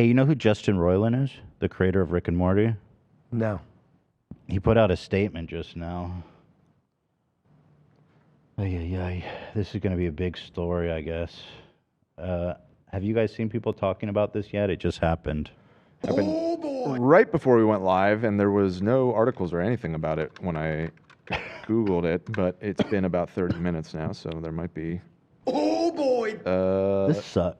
Hey, you know who Justin Roiland is? The creator of Rick and Morty? No. He put out a statement just now. Ay. This is going to be a big story, I guess. Have you guys seen people talking about this yet? It just happened. Oh boy! Right before we went live, and there was no articles or anything about it when I Googled it, but it's been about 30 minutes now, so there might be. Oh boy!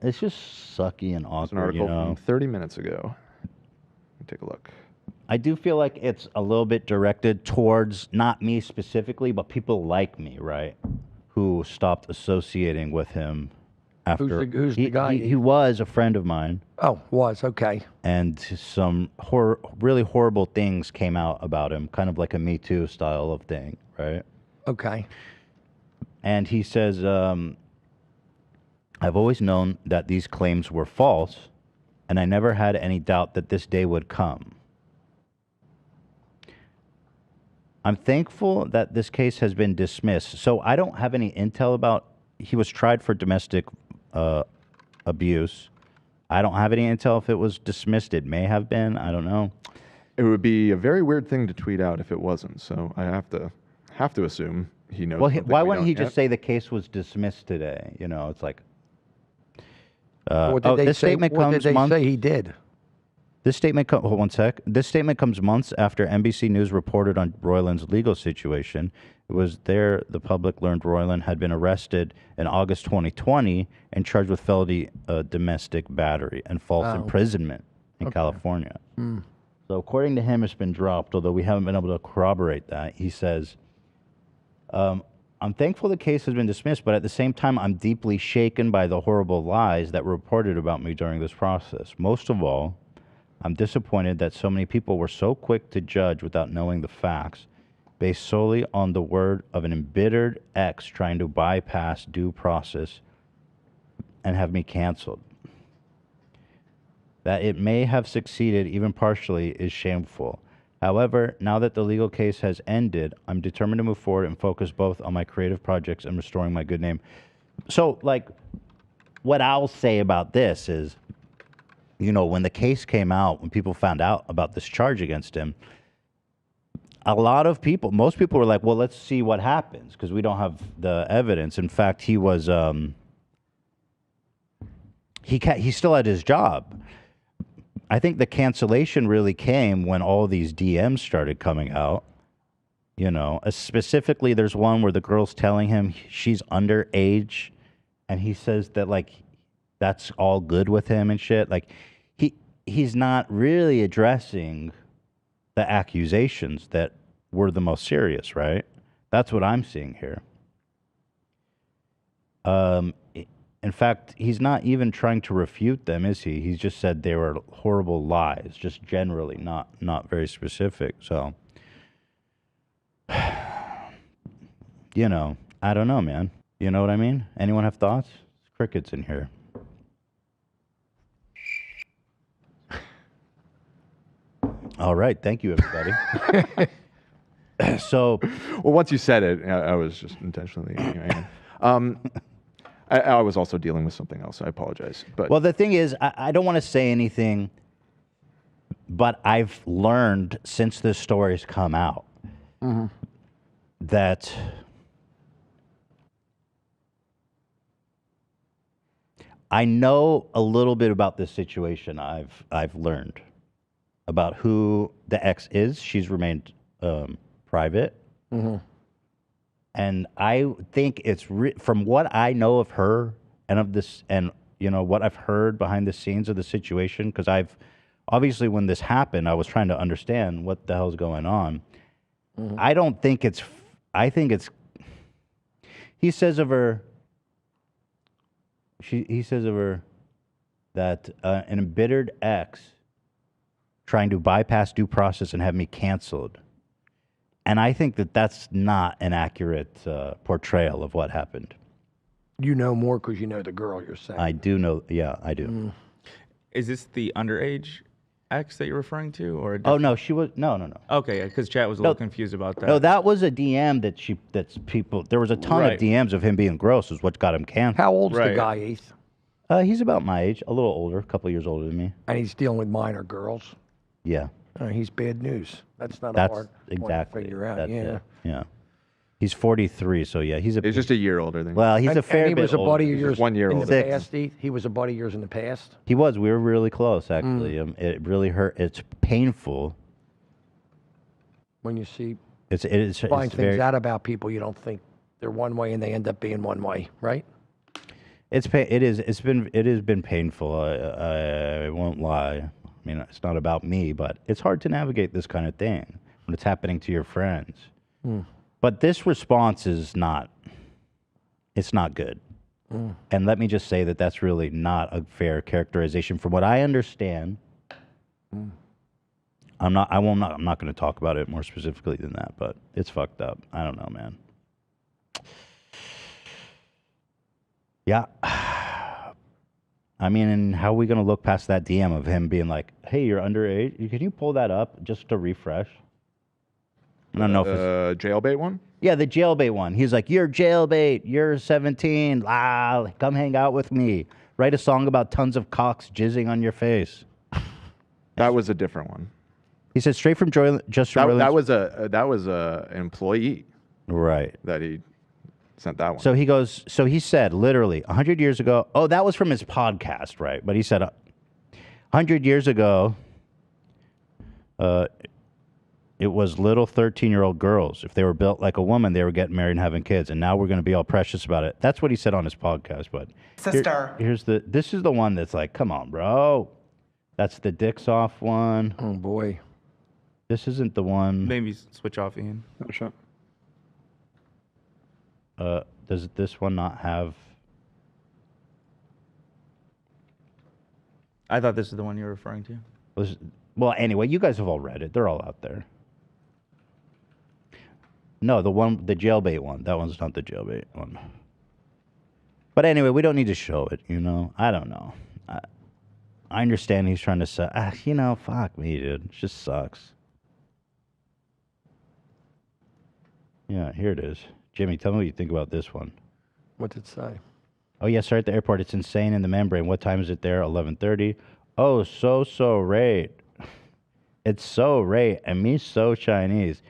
It's just sucky and awkward. It's an article you know? from 30 minutes ago. Let me take a look. I do feel like it's a little bit directed towards not me specifically, but people like me, right? Who stopped associating with him after. Who's the guy? He was a friend of mine. Oh, was, okay. And some really horrible things came out about him, kind of like a Me Too style of thing, right? Okay. And he says, I've always known that these claims were false, and I never had any doubt that this day would come. I'm thankful that this case has been dismissed. So I don't have any intel about, he was tried for domestic abuse. I don't have any intel if it was dismissed. It may have been. I don't know. It would be a very weird thing to tweet out if it wasn't. So I have to assume he knows. Well, why wouldn't he just say the case was dismissed today? You know, it's like. What did they this say? statement What comes did they months. say he did? This statement. Hold one sec. This statement comes months after NBC News reported on Roiland's legal situation. It was there the public learned Roiland had been arrested in August 2020 and charged with felony domestic battery and false imprisonment in California. So according to him, it's been dropped, although we haven't been able to corroborate that. He says, I'm thankful the case has been dismissed, but at the same time, I'm deeply shaken by the horrible lies that were reported about me during this process. Most of all, I'm disappointed that so many people were so quick to judge without knowing the facts, based solely on the word of an embittered ex trying to bypass due process and have me canceled. That it may have succeeded even partially is shameful. However, now that the legal case has ended, I'm determined to move forward and focus both on my creative projects and restoring my good name. So, like, what I'll say about this is, you know, when the case came out, when people found out about this charge against him, a lot of people, most people were like, well, let's see what happens because we don't have the evidence. In fact, he was, he still had his job. I think the cancellation really came when all these DMs started coming out. You know, specifically, there's one where the girl's telling him she's underage, and he says that, like, that's all good with him and shit. Like, he's not really addressing the accusations that were the most serious, right? That's what I'm seeing here. In fact, he's not even trying to refute them, is he? He's just said they were horrible lies, just generally, not very specific. So, you know, I don't know, man. You know what I mean? Anyone have thoughts? Crickets in here. All right, thank you, everybody. So, well, once you said it, I was just intentionally. I was also dealing with something else. I apologize. But well, the thing is, I don't want to say anything, but I've learned since this story's come out that I know a little bit about this situation. I've learned about who the ex is. She's remained private. And I think it's from what I know of her and of this, and you know what I've heard behind the scenes of the situation, because I've obviously when this happened, I was trying to understand what the hell's going on. I don't think it's. I think it's. He says of her. He says of her that an embittered ex trying to bypass due process and have me canceled. And I think that that's not an accurate portrayal of what happened. You know more because you know the girl, you're saying. I do know. Yeah, I do. Is this the underage ex that you're referring to, or? Oh no, she was no. Okay, because chat was a little confused about that. No, that was a DM that's people. There was a ton of DMs of him being gross. Is what got him canceled. How old's the guy, Heath? He's about my age, a little older, a couple years older than me. And he's dealing with minor girls. Yeah, He's bad news. That's not a that's hard exactly point to figure out. that's Yeah. it. Yeah, he's 43, so yeah, he's He's just a year older than you. well, he's a And fair he bit was a buddy older. of yours 1 year in older. the Six. past. He was a buddy of yours in the past. He was. We were really close, actually. It really hurt. It's painful. When you see It's find things very, out about people, you don't think they're one way and they end up being one way, right? it has been painful. I won't lie. I mean, it's not about me, but it's hard to navigate this kind of thing when it's happening to your friends. But this response is not. It's not good. And let me just say that that's really not a fair characterization. From what I understand, I'm not going to talk about it more specifically than that, but it's fucked up. I don't know, man. Yeah. I mean, and how are we going to look past that DM of him being like, hey, you're underage? Can you pull that up just to refresh? I don't know if it's... Jailbait one? Yeah, the jailbait one. He's like, you're jailbait. You're 17. Come hang out with me. Write a song about tons of cocks jizzing on your face. That was a different one. He said straight from just from That Roiland's- that was a employee Right. that he sent that one. So he said literally 100 years ago, oh, that was from his podcast, right? But he said 100 years ago, it was little 13-year-old girls. If they were built like a woman, they were getting married and having kids. And now we're going to be all precious about it. That's what he said on his podcast. But Sister. this is the one that's like, come on, bro. That's the dicks off one. Oh boy. This isn't the one. Maybe switch off, Ian. Oh, sure. Does this one not have? I thought this is the one you were referring to. Well, anyway, you guys have all read it. They're all out there. No, the jailbait one. That one's not the jailbait one. But anyway, we don't need to show it, you know? I don't know. I understand he's trying to say, fuck me, dude. It just sucks. Yeah, here it is. Jimmy, tell me what you think about this one. What's it say? Oh, yeah, sorry, at the airport. It's insane in the membrane. What time is it there? 11:30. Oh, so rate. It's so rate. And me so Chinese.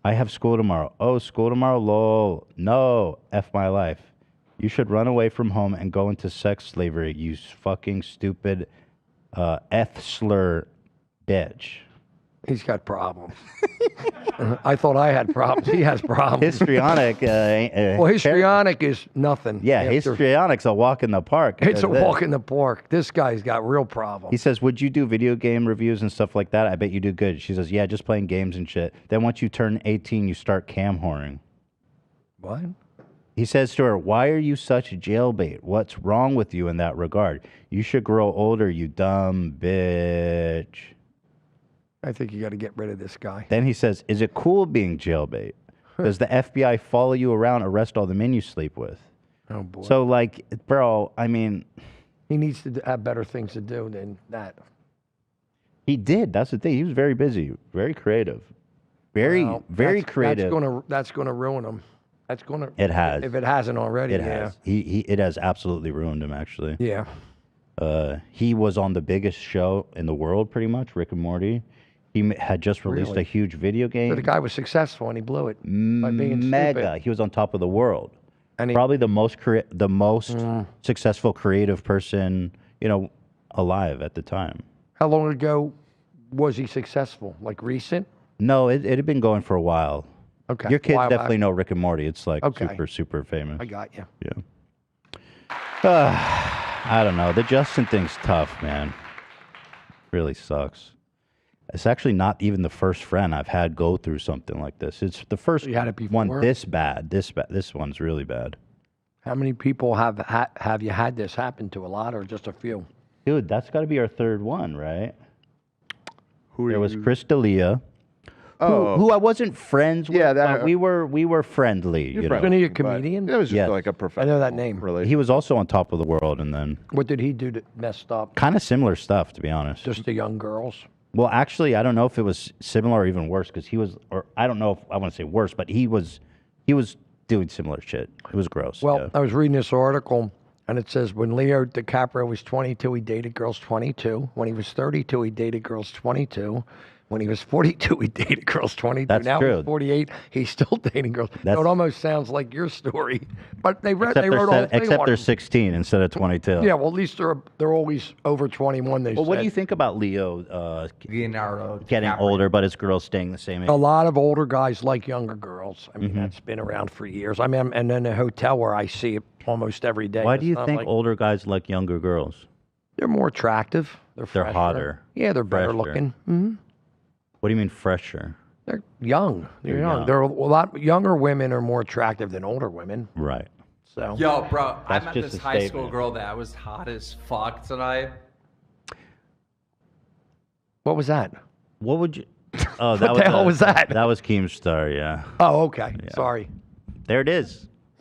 I have school tomorrow. Oh, school tomorrow? Lol. No. F my life. You should run away from home and go into sex slavery, you fucking stupid F-slur bitch. He's got problems. I thought I had problems. He has problems. Histrionic. Well, histrionic is nothing. Yeah, after- histrionic's a walk in the park. It's a That's it. walk in the park. This guy's got real problems. He says, would you do video game reviews and stuff like that? I bet you do good. She says, yeah, just playing games and shit. Then once you turn 18, you start cam whoring. What? He says to her, why are you such jailbait? What's wrong with you in that regard? You should grow older, you dumb bitch. I think you got to get rid of this guy. Then he says, is it cool being jailbait? Does the FBI follow you around, arrest all the men you sleep with? Oh boy. So, like, bro, I mean, he needs to have better things to do than that. he did. That's the thing. He was very busy, very creative, very Well, creative. That's gonna ruin him. That's gonna. It has. If it hasn't already. It yeah. has. It has absolutely ruined him, actually. Yeah. He was on the biggest show in the world, pretty much, Rick and Morty. He had just released Really? a huge video game. So the guy was successful and he blew it by being Mega. stupid. He was on top of the world. And he, Probably the most successful creative person, alive at the time. how long ago was he successful? Like recent? No, it had been going for a while. Okay. Your kids While back. definitely know Rick and Morty. It's like Okay. super, super famous. I got you. Yeah. I don't know. The Justin thing's tough, man. Really sucks. It's actually not even the first friend I've had go through something like this. It's the first You had it one before? this bad. This one's really bad. How many people have you had this happen to? A lot or just a few? Dude, that's got to be our third one, right? Who are There was you? Chris D'Elia, Oh, who I wasn't friends with, Yeah, but we were friendly. You're You know? friendly. Isn't he a but comedian? It was just Yes. like a professional. I know that name. Relationship. He was also on top of the world, and then What did he do that messed up? kind of similar stuff, to be honest. Just the young girls? Well, actually, I don't know if it was similar or even worse, because he was, or I don't know if I want to say worse, but he was doing similar shit. It was gross. Well, yeah. I was reading this article, And it says when Leo DiCaprio was 22, he dated girls 22. When he was 32, he dated girls 22. When he was 42, he dated girls 22. That's now true. he's 48, he's still dating girls. So That's- it almost sounds like your story. But they wrote, Except they they're, wrote a whole thing except on they're him. 16 instead of 22. Yeah, well, at least they're always over 21, they Well, what said. do you think about Leo Leonardo getting DiCaprio. older, but his girl's staying the same age? A lot of older guys like younger girls. I mean, Mm-hmm. that's been around for years. I mean, and then a hotel where I see it almost every day. Why It's do you not think like- older guys like younger girls? They're more attractive. They're They're fresher. hotter, Yeah, they're better fresher. looking. Hmm. What do you mean fresher? They're young. They're They're young. young. They're a lot younger women are more attractive than older women. Right. So Yo, bro, I That's met just this a high school statement. girl that was hot as fuck tonight. what was that? What would you? Oh, What the hell was that? That was Keemstar. Yeah. Oh, okay. Sorry. There it is.